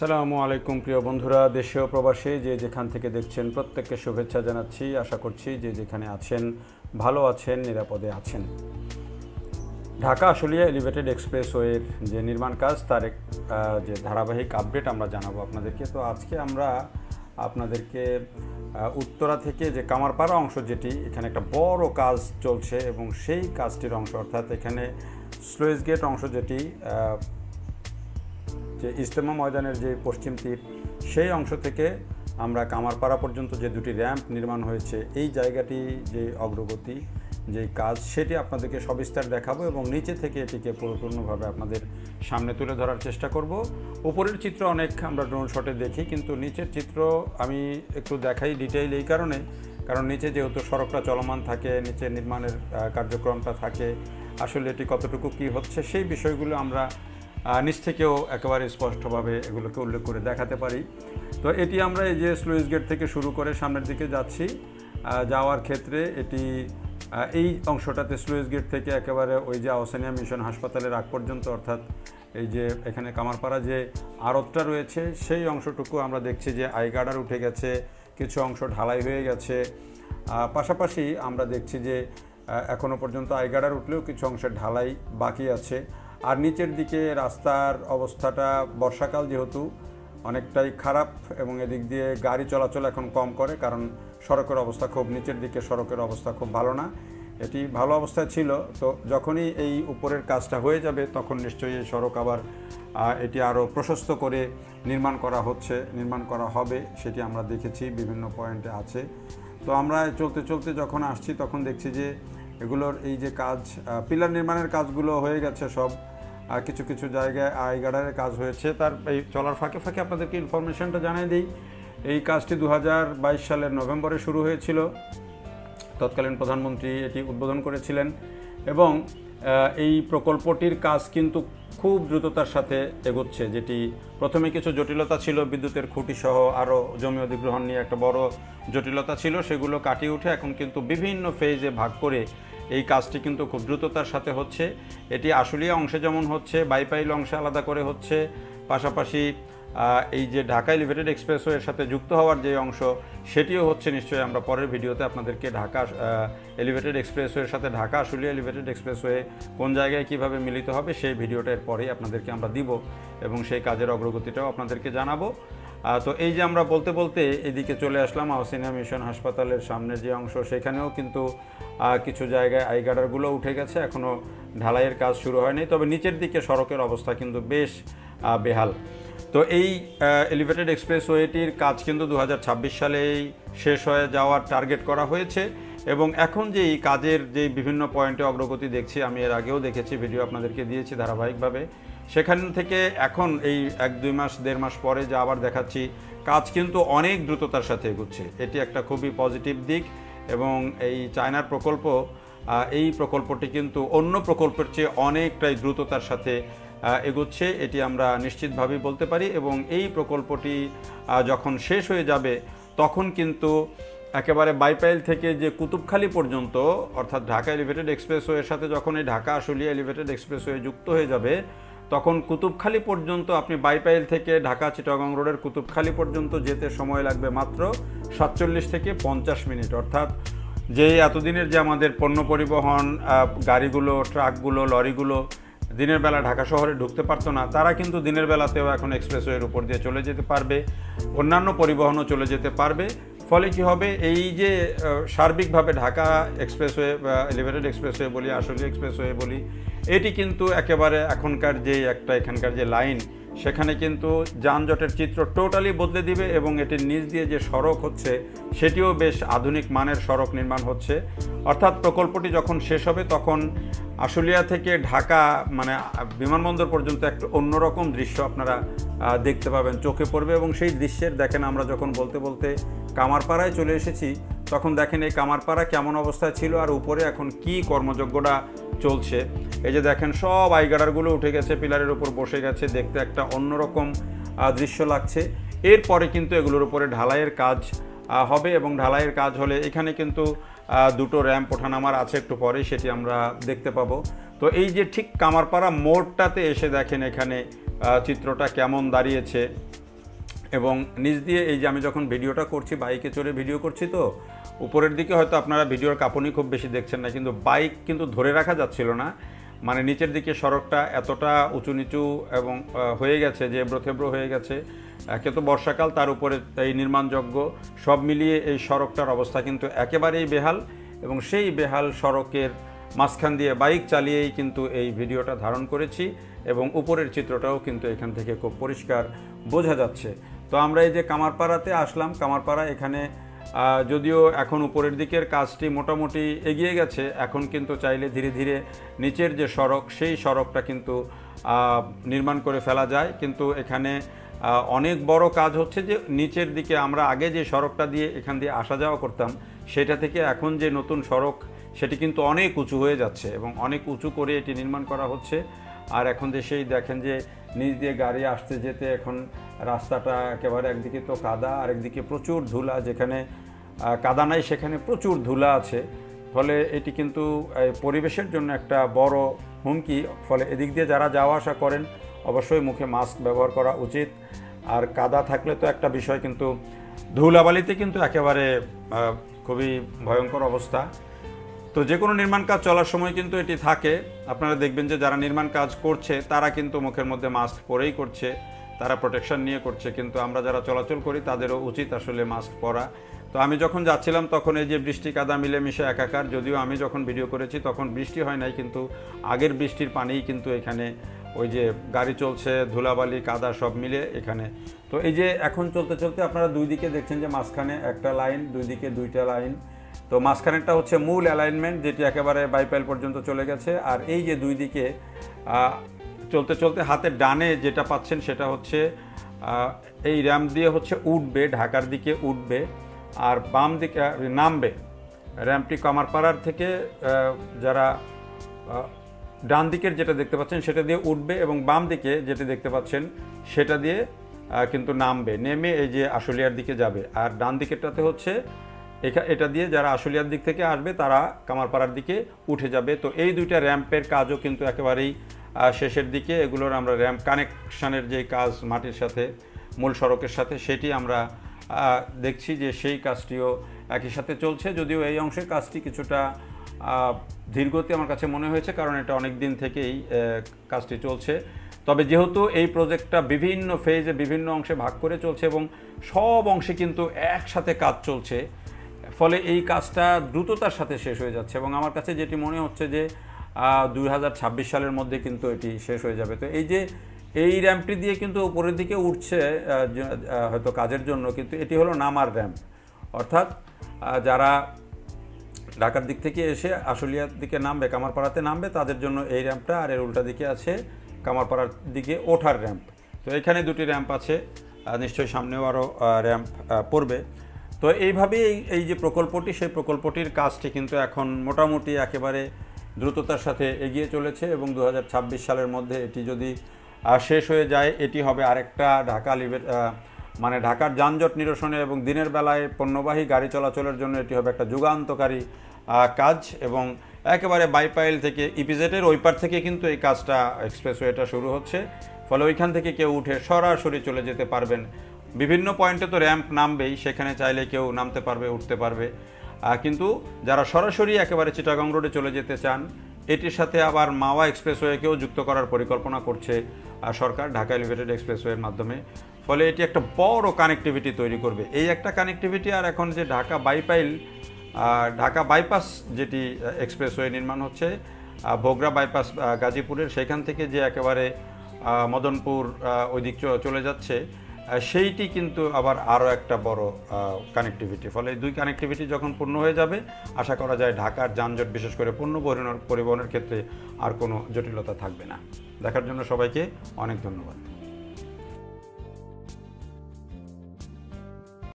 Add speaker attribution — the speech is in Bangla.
Speaker 1: আসসালামু আলাইকুম প্রিয় বন্ধুরা, দেশে ও প্রবাসে যে যেখান থেকে দেখছেন প্রত্যেককে শুভেচ্ছা জানাচ্ছি। আশা করছি যে যেখানে আছেন ভালো আছেন, নিরাপদে আছেন। ঢাকা আশুলিয়া এলিভেটেড এক্সপ্রেসওয়ের যে নির্মাণ কাজ তার যে ধারাবাহিক আপডেট আমরা জানাবো আপনাদেরকে। তো আজকে আমরা আপনাদেরকে উত্তরা থেকে যে কামারপাড়া অংশ, যেটি এখানে একটা বড় কাজ চলছে এবং সেই কাজটির অংশ, অর্থাৎ এখানে স্লুইস গেট অংশ, যেটি যে ইজতেমা ময়দানের যে পশ্চিম তীর, সেই অংশ থেকে আমরা কামারপাড়া পর্যন্ত যে দুটি র্যাম্প নির্মাণ হয়েছে, এই জায়গাটি যে অগ্রগতি, যে কাজ, সেটি আপনাদেরকে সবিস্তার দেখাবো এবং নিচে থেকে এটিকে পরিপূর্ণভাবে আপনাদের সামনে তুলে ধরার চেষ্টা করব। উপরের চিত্র অনেক আমরা ড্রোন শটে দেখি, কিন্তু নিচের চিত্র আমি একটু দেখাই ডিটেইল এই কারণে, কারণ নিচে যেহেতু সড়কটা চলমান থাকে, নিচে নির্মাণের কার্যক্রমটা থাকে, আসলে এটি কতটুকু কী হচ্ছে সেই বিষয়গুলো আমরা নিচ থেকেও একেবারে স্পষ্টভাবে এগুলোকে উল্লেখ করে দেখাতে পারি। তো এটি আমরা এই যে স্লুইস গেট থেকে শুরু করে সামনের দিকে যাচ্ছি, যাওয়ার ক্ষেত্রে এটি এই অংশটাতে স্লুইস গেট থেকে একেবারে ওই যে আহসানিয়া মিশন হাসপাতালের আগ পর্যন্ত, অর্থাৎ এই যে এখানে কামারপাড়া যে আড়তটা রয়েছে সেই অংশটুকু আমরা দেখছি যে আইগার্ডার উঠে গেছে, কিছু অংশ ঢালাই হয়ে গেছে। পাশাপাশি আমরা দেখছি যে এখনও পর্যন্ত আইগার্ডার উঠলেও কিছু অংশের ঢালাই বাকি আছে। আর নিচের দিকে রাস্তার অবস্থাটা বর্ষাকাল যেহেতু অনেকটাই খারাপ এবং এদিক দিয়ে গাড়ি চলাচল এখন কম করে, কারণ সড়কের অবস্থা খুব, নিচের দিকে সড়কের অবস্থা খুব ভালো না। এটি ভালো অবস্থায় ছিল, তো যখনই এই উপরের কাজটা হয়ে যাবে তখন নিশ্চয়ই এই সড়ক আবার এটি আরও প্রশস্ত করে নির্মাণ করা হবে, সেটি আমরা দেখেছি বিভিন্ন পয়েন্টে আছে। তো আমরা চলতে চলতে যখন আসছি তখন দেখছি যে এগুলোর এই যে কাজ, পিলার নির্মাণের কাজগুলো হয়ে গেছে সব, কিছু কিছু জায়গায় আইগার্ডারের কাজ হয়েছে। তার এই চলার ফাঁকে ফাঁকে আপনাদেরকে ইনফরমেশনটা জানিয়ে দিই, এই কাজটি 2022 সালের নভেম্বরে শুরু হয়েছিল। তৎকালীন প্রধানমন্ত্রী এটি উদ্বোধন করেছিলেন এবং এই প্রকল্পটির কাজ কিন্তু খুব দ্রুততার সাথে এগোচ্ছে। যেটি প্রথমে কিছু জটিলতা ছিল, বিদ্যুতের খুঁটি সহ আরও জমি অধিগ্রহণ নিয়ে একটা বড় জটিলতা ছিল, সেগুলো কাটিয়ে উঠে এখন কিন্তু বিভিন্ন ফেজে ভাগ করে এই কাজটি কিন্তু খুব দ্রুততার সাথে হচ্ছে। এটি আশুলিয়া অংশে যেমন হচ্ছে, বাইপাইল অংশে আলাদা করে হচ্ছে, পাশাপাশি এই যে ঢাকা এলিভেটেড এক্সপ্রেসওয়ের সাথে যুক্ত হওয়ার যে অংশ, সেটিও হচ্ছে। নিশ্চয়ই আমরা পরের ভিডিওতে আপনাদেরকে ঢাকা এলিভেটেড এক্সপ্রেসওয়ের সাথে ঢাকা আশুলিয়া এলিভেটেড এক্সপ্রেসওয়ে কোন জায়গায় কিভাবে মিলিত হবে সেই ভিডিওটার পরেই আপনাদেরকে আমরা দিব এবং সেই কাজের অগ্রগতিটাও আপনাদেরকে জানাবো। তো এই যে আমরা বলতে বলতে এদিকে চলে আসলাম আহসানিয়া মিশন হাসপাতালের সামনের যে অংশ, সেখানেও কিন্তু কিছু জায়গায় আইগার্ডারগুলো উঠে গেছে, এখনও ঢালাইয়ের কাজ শুরু হয়নি, তবে নিচের দিকে সড়কের অবস্থা কিন্তু বেশ বেহাল। তো এই এলিভেটেড এক্সপ্রেসওয়েটির কাজ কিন্তু 2026 সালেই শেষ হয়ে যাওয়ার টার্গেট করা হয়েছে এবং এখন যে এই কাজের যে বিভিন্ন পয়েন্টে অগ্রগতি দেখছি, আমি এর আগেও দেখেছি, ভিডিও আপনাদেরকে দিয়েছি ধারাবাহিকভাবে, সেখান থেকে এখন এই 1-2 মাস 1.5 মাস পরে যা আবার দেখাচ্ছি, কাজ কিন্তু অনেক দ্রুততার সাথে এগোচ্ছে। এটি একটা খুবই পজিটিভ দিক এবং এই চায়নার প্রকল্প, এই প্রকল্পটি কিন্তু অন্য প্রকল্পের চেয়ে অনেকটাই দ্রুততার সাথে এগোচ্ছে, এটি আমরা নিশ্চিতভাবেই বলতে পারি। এবং এই প্রকল্পটি যখন শেষ হয়ে যাবে তখন কিন্তু একেবারে বাইপাইল থেকে যে কুতুবখালী পর্যন্ত, অর্থাৎ ঢাকা এলিভেটেড এক্সপ্রেসওয়ের সাথে যখন এই ঢাকা আশুলিয়া এলিভেটেড এক্সপ্রেসওয়ে যুক্ত হয়ে যাবে, তখন কুতুবখালী পর্যন্ত আপনি বাইপাইল থেকে ঢাকা চিটাগং রোডের কুতুবখালী পর্যন্ত যেতে সময় লাগবে মাত্র 47 থেকে 50 মিনিট। অর্থাৎ যে এতদিনের যে আমাদের পণ্য পরিবহন গাড়িগুলো, ট্রাকগুলো, লরিগুলো দিনের বেলা ঢাকা শহরে ঢুকতে পারতো না, তারা কিন্তু দিনের বেলাতেও এখন এক্সপ্রেসওয়ের উপর দিয়ে চলে যেতে পারবে, অন্যান্য পরিবহনও চলে যেতে পারবে। ফলে কি হবে, এই যে সার্বিকভাবে ঢাকা এক্সপ্রেসওয়ে, এলিভেটেড এক্সপ্রেসওয়ে বলি, আশুলিয়া এক্সপ্রেসওয়ে বলি, এটি কিন্তু একেবারে এখনকার যে এখানকার যে লাইন, সেখানে কিন্তু যানজটের চিত্র টোটালি বদলে দিবে এবং এটির নিচ দিয়ে যে সড়ক হচ্ছে সেটিও বেশ আধুনিক মানের সড়ক নির্মাণ হচ্ছে। অর্থাৎ প্রকল্পটি যখন শেষ হবে তখন আশুলিয়া থেকে ঢাকা মানে বিমানবন্দর পর্যন্ত একটা অন্যরকম দৃশ্য আপনারা দেখতে পাবেন, চোখে পড়বে। এবং সেই দৃশ্যের দেখেন, আমরা যখন বলতে বলতে কামারপাড়ায় চলে এসেছি, তখন দেখেন এই কামারপাড়া কেমন অবস্থায় ছিল আর উপরে এখন কি কর্মযজ্ঞটা চলছে। এই যে দেখেন সব আইগার্ডারগুলো উঠে গেছে, পিলারের উপর বসে গেছে, দেখতে একটা অন্যরকম দৃশ্য লাগছে। এরপরে কিন্তু এগুলোর উপরে ঢালাইয়ের কাজ হবে এবং ঢালাইয়ের কাজ হলে এখানে কিন্তু দুটো র্যাম্প ওঠানামার আছে, একটু পরে সেটি আমরা দেখতে পাবো। তো এই যে ঠিক কামারপাড়া মোড়টাতে এসে দেখেন এখানে চিত্রটা কেমন দাঁড়িয়েছে, এবং নিচ দিয়ে এই যে আমি যখন ভিডিওটা করছি, বাইকে চড়ে ভিডিও করছি, তো উপরের দিকে হয়তো আপনারা ভিডিওর কাঁপুনি খুব বেশি দেখছেন না, কিন্তু বাইক কিন্তু ধরে রাখা যাচ্ছিল না। মানে নিচের দিকে সড়কটা এতটা উঁচু নিচু এবং হয়ে গেছে যে এবড়োথেবড়ো হয়ে গেছে। একে তো বর্ষাকাল, তার উপরে এই নির্মাণযোগ্য, সব মিলিয়ে এই সড়কটার অবস্থা কিন্তু একেবারেই বেহাল। এবং সেই বেহাল সড়কের মাঝখান দিয়ে বাইক চালিয়েই কিন্তু এই ভিডিওটা ধারণ করেছি, এবং উপরের চিত্রটাও কিন্তু এখান থেকে খুব পরিষ্কার বোঝা যাচ্ছে। তো আমরা এই যে কামারপাড়াতে আসলাম, কামারপাড়া এখানে যদিও এখন উপরের দিকের কাজটি মোটামুটি এগিয়ে গেছে, এখন কিন্তু চাইলে ধীরে ধীরে নিচের যে সড়ক, সেই সড়কটা কিন্তু নির্মাণ করে ফেলা যায়। কিন্তু এখানে অনেক বড় কাজ হচ্ছে যে নিচের দিকে আমরা আগে যে সড়কটা দিয়ে এখান দিয়ে আসা যাওয়া করতাম, সেটা থেকে এখন যে নতুন সড়ক সেটি কিন্তু অনেক উঁচু হয়ে যাচ্ছে এবং অনেক উঁচু করে এটি নির্মাণ করা হচ্ছে। আর এখন যে সেই দেখেন যে নিচ দিয়ে গাড়ি আসতে যেতে এখন রাস্তাটা একেবারে একদিকে তো কাদা, আর একদিকে প্রচুর ধুলা। যেখানে কাদা নাই সেখানে প্রচুর ধুলা আছে, ফলে এটি কিন্তু পরিবেশের জন্য একটা বড় হুমকি। ফলে এদিক দিয়ে যারা যাওয়া আসা করেন অবশ্যই মুখে মাস্ক ব্যবহার করা উচিত। আর কাদা থাকলে তো একটা বিষয়, কিন্তু ধুলাবালিতে কিন্তু একেবারে খুবই ভয়ঙ্কর অবস্থা। তো যে কোনো নির্মাণ কাজ চলার সময় কিন্তু এটি থাকে। আপনারা দেখবেন যে যারা নির্মাণ কাজ করছে তারা কিন্তু মুখের মধ্যে মাস্ক পরেই করছে, তারা প্রোটেকশন নিয়ে করছে, কিন্তু আমরা যারা চলাচল করি তাদেরও উচিত আসলে মাস্ক পরা। তো আমি যখন যাচ্ছিলাম তখন এই যে বৃষ্টি কাদা মিলেমিশে একাকার, যদিও আমি যখন ভিডিও করেছি তখন বৃষ্টি হয় নাই, কিন্তু আগের বৃষ্টির পানিই কিন্তু এখানে ওই যে গাড়ি চলছে, ধুলাবালি কাদা সব মিলে এখানে। তো এই যে এখন চলতে চলতে আপনারা দুই দিকে দেখছেন যে মাঝখানে একটা লাইন, দুই দিকে দুইটা লাইন। তো মাঝখানেরটা হচ্ছে মূল অ্যালাইনমেন্ট, যেটি একেবারে বাইপাইল পর্যন্ত চলে গেছে। আর এই যে দুই দিকে চলতে চলতে হাতের ডানে যেটা পাচ্ছেন সেটা হচ্ছে এই র্যাম্প দিয়ে হচ্ছে উঠবে, ঢাকার দিকে উঠবে, আর বাম দিকে নামবে। র্যাম্পটি কামারপাড়ার থেকে যারা ডান দিকের যেটা দেখতে পাচ্ছেন সেটা দিয়ে উঠবে, এবং বাম দিকে যেটা দেখতে পাচ্ছেন সেটা দিয়ে কিন্তু নামবে, নেমে এই যে আশুলিয়ার দিকে যাবে। আর ডান দিকেরটাতে হচ্ছে এটা দিয়ে যারা আশুলিয়ার দিক থেকে আসবে তারা কামারপাড়ার দিকে উঠে যাবে। তো এই দুইটা র্যাম্পের কাজও কিন্তু একেবারেই শেষের দিকে। এগুলোর আমরা র্যাম্প কানেকশানের যে কাজ মাটির সাথে, মূল সড়কের সাথে, সেটি আমরা দেখছি যে সেই কাজটিও একই সাথে চলছে। যদিও এই অংশের কাজটি কিছুটা ধীরগতি আমার কাছে মনে হয়েছে, কারণ এটা অনেক দিন থেকেই কাজটি চলছে। তবে যেহেতু এই প্রজেক্টটা বিভিন্ন ফেজে বিভিন্ন অংশে ভাগ করে চলছে এবং সব অংশে কিন্তু একসাথে কাজ চলছে, ফলে এই কাজটা দ্রুততার সাথে শেষ হয়ে যাচ্ছে। এবং আমার কাছে যেটি মনে হচ্ছে যে 2026 সালের মধ্যে কিন্তু এটি শেষ হয়ে যাবে। তো এই যে এই র্যাম্পটি দিয়ে কিন্তু উপরের দিকে উঠছে হয়তো কাজের জন্য, কিন্তু এটি হলো নামার র্যাম্প। অর্থাৎ যারা ঢাকার দিক থেকে এসে আশুলিয়ার দিকে নামবে, কামারপাড়াতে নামবে, তাদের জন্য এই র্যাম্পটা, আর এর উল্টা দিকে আছে কামারপাড়ার দিকে ওঠার র্যাম্প। তো এখানে দুটি র্যাম্প আছে, নিশ্চয়ই সামনেও আরও র্যাম্প পড়বে। তো এইভাবেই এই যে প্রকল্পটি, সেই প্রকল্পটির কাজটি কিন্তু এখন মোটামুটি একেবারে দ্রুততার সাথে এগিয়ে চলেছে, এবং 2026 সালের মধ্যে এটি যদি শেষ হয়ে যায়, এটি হবে আরেকটা মানে ঢাকার যানজট নিরসনে এবং দিনের বেলায় পণ্যবাহী গাড়ি চলাচলের জন্য এটি হবে একটা যুগান্তকারী কাজ। এবং একেবারে বাইপাইল থেকে ইপিজেডের ওই পার থেকে কিন্তু এই কাজটা, এক্সপ্রেসওয়েটা শুরু হচ্ছে, ফলে ওইখান থেকে কেউ উঠে সরাসরি চলে যেতে পারবেন। বিভিন্ন পয়েন্টে তো র্যাম্প নামবেই, সেখানে চাইলে কেউ নামতে পারবে, উঠতে পারবে। কিন্তু যারা সরাসরি একেবারে চিটাগাং রোডে চলে যেতে চান, এটির সাথে আবার মাওয়া এক্সপ্রেসওয়েকেও যুক্ত করার পরিকল্পনা করছে সরকার ঢাকা এলিভেটেড এক্সপ্রেসওয়ের মাধ্যমে। ফলে এটি একটা বড় কানেক্টিভিটি তৈরি করবে। এই একটা কানেক্টিভিটি, আর এখন যে ঢাকা বাইপাস যেটি এক্সপ্রেসওয়ে নির্মাণ হচ্ছে ভোগড়া বাইপাস গাজীপুরের, সেখান থেকে যে একেবারে মদনপুর ওই দিক চলে যাচ্ছে, সেইটি কিন্তু আবার আরও একটা বড় কানেক্টিভিটি। ফলে এই দুই কানেক্টিভিটি যখন পূর্ণ হয়ে যাবে, আশা করা যায় ঢাকার যানজট, বিশেষ করে পণ্য পরিবহনের ক্ষেত্রে আর কোনো জটিলতা থাকবে না। দেখার জন্য সবাইকে অনেক ধন্যবাদ।